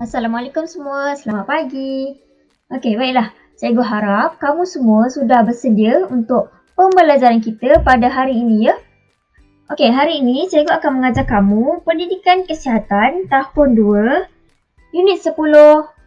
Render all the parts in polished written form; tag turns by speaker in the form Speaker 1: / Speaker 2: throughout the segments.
Speaker 1: Assalamualaikum semua, selamat pagi. Okey, baiklah. Cikgu harap kamu semua sudah bersedia untuk pembelajaran kita pada hari ini ya. Okey, hari ini cikgu akan mengajar kamu Pendidikan Kesihatan tahun 2, Unit 10,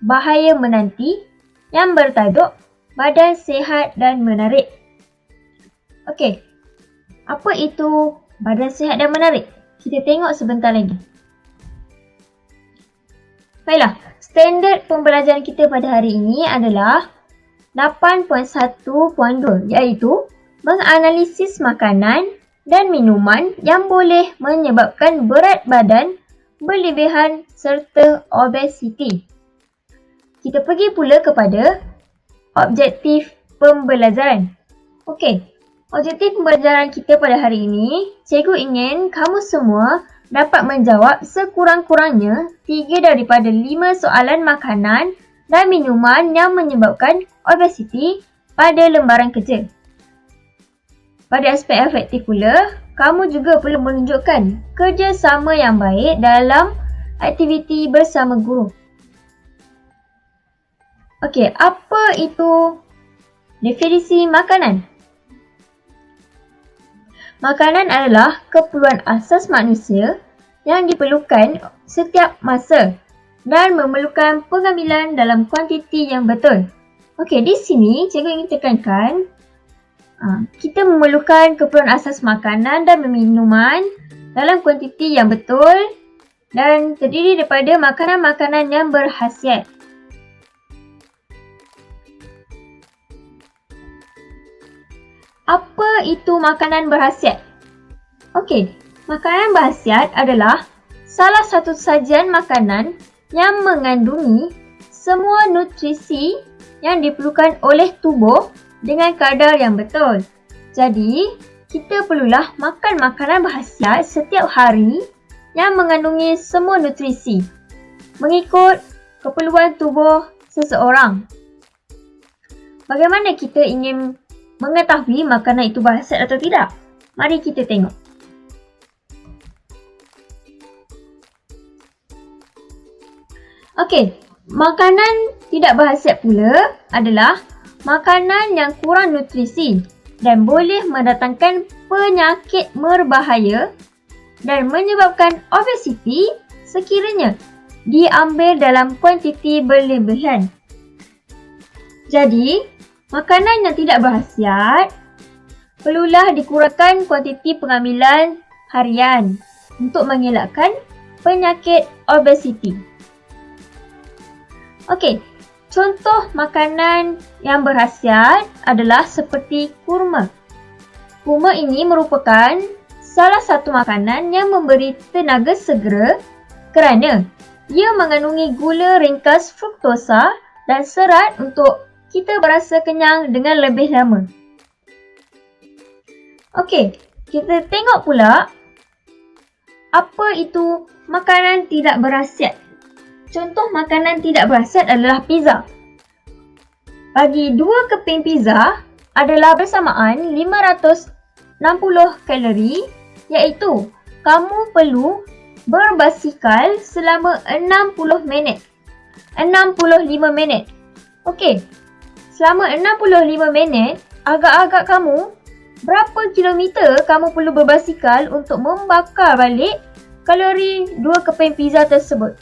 Speaker 1: Bahaya Menanti yang bertajuk Badan Sihat dan Menarik. Okey, apa itu Badan Sihat dan Menarik? Kita tengok sebentar lagi. Baiklah, standard pembelajaran kita pada hari ini adalah 8.1.2 iaitu menganalisis makanan dan minuman yang boleh menyebabkan berat badan berlebihan serta obesiti. Kita pergi pula kepada objektif pembelajaran. Okey, objektif pembelajaran kita pada hari ini, cikgu ingin kamu semua dapat menjawab sekurang-kurangnya 3 daripada 5 soalan makanan dan minuman yang menyebabkan obesiti pada lembaran kerja. Pada aspek efektif pula, kamu juga perlu menunjukkan kerjasama yang baik dalam aktiviti bersama guru. Okey, apa itu definisi makanan? Makanan adalah keperluan asas manusia yang diperlukan setiap masa dan memerlukan pengambilan dalam kuantiti yang betul. Okey, di sini cikgu ingin tekankan kita memerlukan keperluan asas makanan dan minuman dalam kuantiti yang betul dan terdiri daripada makanan-makanan yang berkhasiat. Apa itu makanan berkhasiat? Okey, makanan berkhasiat adalah salah satu sajian makanan yang mengandungi semua nutrisi yang diperlukan oleh tubuh dengan kadar yang betul. Jadi, kita perlulah makan makanan berkhasiat setiap hari yang mengandungi semua nutrisi mengikut keperluan tubuh seseorang. Bagaimana kita ingin mengetahui makanan itu berkhasiat atau tidak? Mari kita tengok. Okey, makanan tidak berkhasiat pula adalah makanan yang kurang nutrisi dan boleh mendatangkan penyakit berbahaya dan menyebabkan obesiti sekiranya diambil dalam kuantiti berlebihan. Jadi, makanan yang tidak berkhasiat perlulah dikurangkan kuantiti pengambilan harian untuk mengelakkan penyakit obesiti. Okey, contoh makanan yang berkhasiat adalah seperti kurma. Kurma ini merupakan salah satu makanan yang memberi tenaga segera kerana ia mengandungi gula ringkas fruktosa dan serat untuk kita berasa kenyang dengan lebih lama. Okey, kita tengok pula apa itu makanan tidak berkhasiat. Contoh makanan tidak berkhasiat adalah pizza. Bagi 2 keping pizza adalah bersamaan 560 kalori iaitu kamu perlu berbasikal selama 65 minit. Okey, selama 65 minit, agak-agak kamu berapa kilometer kamu perlu berbasikal untuk membakar balik kalori 2 keping pizza tersebut?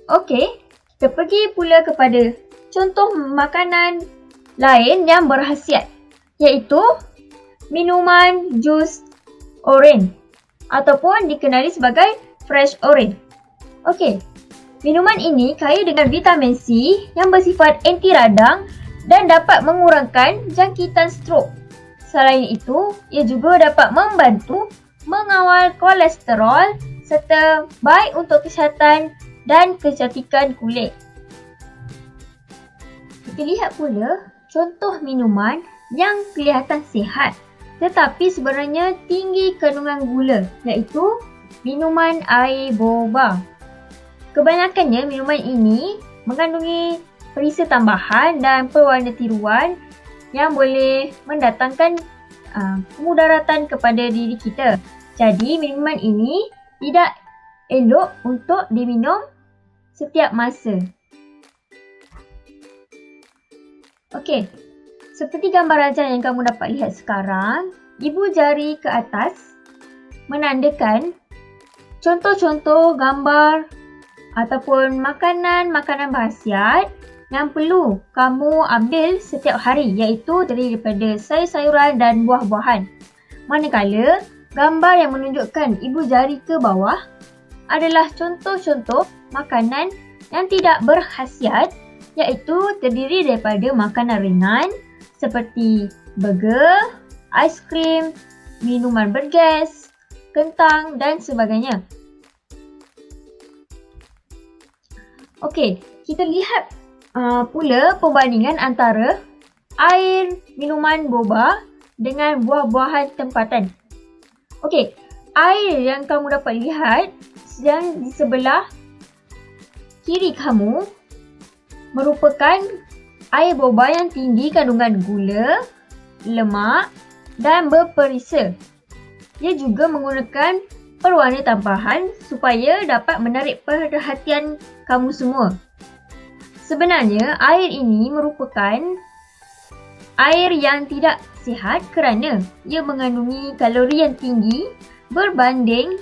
Speaker 1: Okey, kita pergi pula kepada contoh makanan lain yang berkhasiat iaitu minuman jus oren ataupun dikenali sebagai fresh orange. Okey, minuman ini kaya dengan vitamin C yang bersifat anti radang dan dapat mengurangkan jangkitan strok. Selain itu, ia juga dapat membantu mengawal kolesterol serta baik untuk kesihatan dan kecantikan kulit. Kita lihat pula contoh minuman yang kelihatan sihat tetapi sebenarnya tinggi kandungan gula iaitu minuman air boba. Kebanyakannya minuman ini mengandungi perisa tambahan dan pewarna tiruan yang boleh mendatangkan mudaratan kepada diri kita. Jadi minuman ini tidak elok untuk diminum setiap masa. Okey, seperti gambar rancangan yang kamu dapat lihat sekarang, ibu jari ke atas menandakan contoh-contoh gambar ataupun makanan-makanan berkhasiat yang perlu kamu ambil setiap hari, iaitu daripada sayur-sayuran dan buah-buahan. Manakala gambar yang menunjukkan ibu jari ke bawah adalah contoh-contoh makanan yang tidak berkhasiat, iaitu terdiri daripada makanan ringan seperti burger, aiskrim, minuman bergas, kentang dan sebagainya. Okey, kita lihat pula perbandingan antara air minuman boba dengan buah-buahan tempatan. Okey, air yang kamu dapat lihat yang di sebelah kiri kamu merupakan air boba yang tinggi kandungan gula, lemak dan berperisa. Ia juga menggunakan perwarna tampahan supaya dapat menarik perhatian kamu semua. Sebenarnya air ini merupakan air yang tidak sihat kerana ia mengandungi kalori yang tinggi berbanding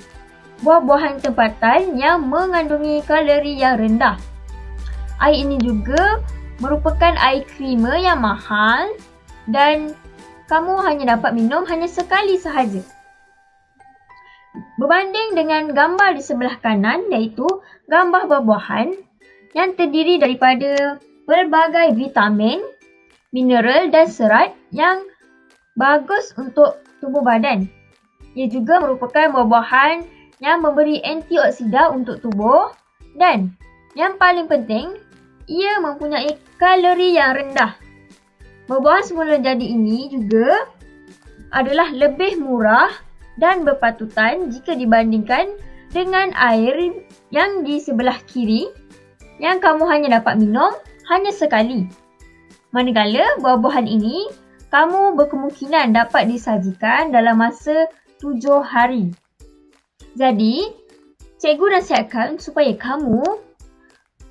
Speaker 1: buah-buahan tempatan yang mengandungi kalori yang rendah. Air ini juga merupakan air krema yang mahal dan kamu hanya dapat minum hanya sekali sahaja. Berbanding dengan gambar di sebelah kanan, iaitu gambar buah-buahan yang terdiri daripada berbagai vitamin, mineral dan serat yang bagus untuk tubuh badan. Ia juga merupakan buah-buahan yang memberi antioksida untuk tubuh dan yang paling penting, ia mempunyai kalori yang rendah. Buah-buahan semula jadi ini juga adalah lebih murah dan berpatutan jika dibandingkan dengan air yang di sebelah kiri yang kamu hanya dapat minum hanya sekali. Manakala buah-buahan ini kamu berkemungkinan dapat disajikan dalam masa 7 hari. Jadi, cikgu nasihatkan supaya kamu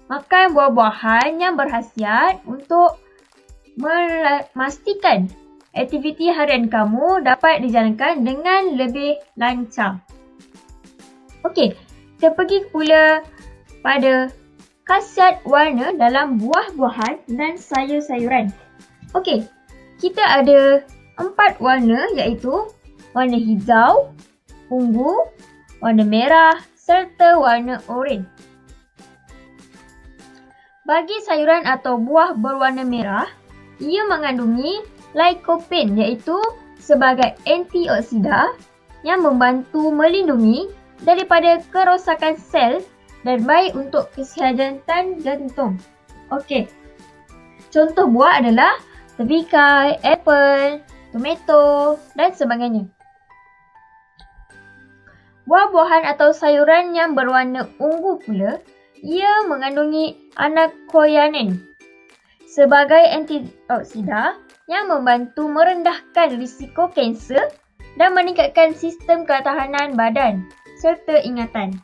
Speaker 1: makan buah-buahan yang berkhasiat untuk memastikan aktiviti harian kamu dapat dijalankan dengan lebih lancar. Okey, kita pergi pula pada khasiat warna dalam buah-buahan dan sayur-sayuran. Okey, kita ada 4 warna, iaitu warna hijau, ungu, warna merah serta warna oranye. Bagi sayuran atau buah berwarna merah, ia mengandungi lycopene, iaitu sebagai antioksida yang membantu melindungi daripada kerosakan sel dan baik untuk kesihatan jantung. Okey, contoh buah adalah tebikai, apel, tomato dan sebagainya. Buah-buahan atau sayuran yang berwarna ungu pula, ia mengandungi anthocyanin sebagai antioksida yang membantu merendahkan risiko kanser dan meningkatkan sistem ketahanan badan serta ingatan.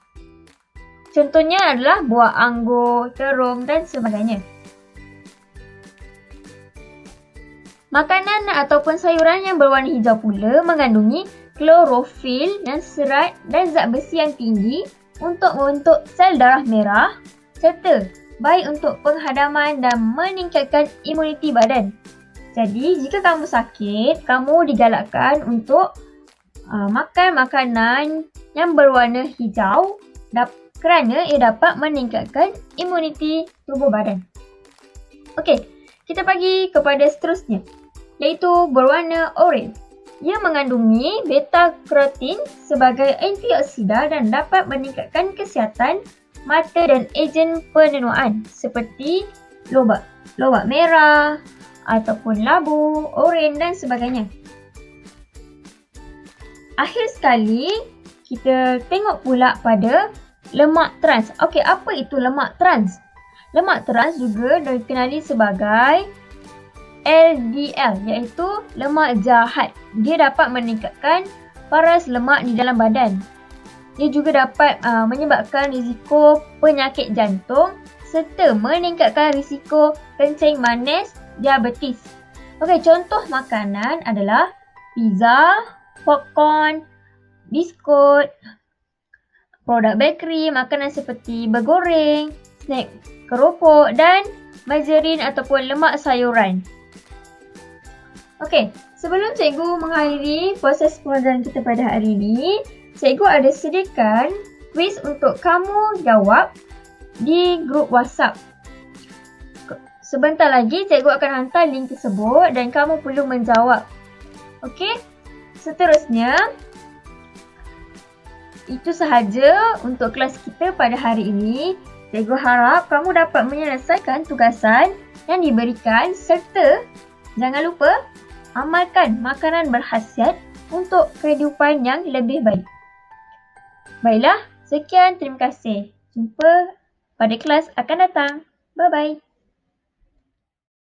Speaker 1: Contohnya adalah buah anggur, terung dan sebagainya. Makanan ataupun sayuran yang berwarna hijau pula mengandungi klorofil dan serat dan zat besi yang tinggi untuk membentuk sel darah merah serta baik untuk penghadaman dan meningkatkan imuniti badan. Jadi, jika kamu sakit, kamu digalakkan untuk makan makanan yang berwarna hijau kerana ia dapat meningkatkan imuniti tubuh badan. Okey, kita pergi kepada seterusnya, iaitu berwarna oranye. Ia mengandungi beta-karotin sebagai antioksida dan dapat meningkatkan kesihatan mata dan ejen penenuaan seperti lobak merah ataupun labu, oranye dan sebagainya. Akhir sekali, kita tengok pula pada lemak trans. Okey, apa itu lemak trans? Lemak trans juga dikenali sebagai LDL, iaitu lemak jahat. Dia dapat meningkatkan paras lemak di dalam badan. Ia juga dapat menyebabkan risiko penyakit jantung serta meningkatkan risiko kencing manis diabetes. Okey, contoh makanan adalah pizza, popcorn, biskut, produk bakery, makanan seperti bergoreng, snack keropok dan margarin ataupun lemak sayuran. Okey, sebelum cikgu mengakhiri proses pengajaran kita pada hari ini, cikgu ada sediakan kuis untuk kamu jawab di grup WhatsApp. Sebentar lagi cikgu akan hantar link tersebut dan kamu perlu menjawab. Okey, seterusnya itu sahaja untuk kelas kita pada hari ini. Cikgu harap kamu dapat menyelesaikan tugasan yang diberikan serta jangan lupa amalkan makanan berkhasiat untuk kehidupan yang lebih baik. Baiklah, sekian, terima kasih. Jumpa pada kelas akan datang. Bye-bye.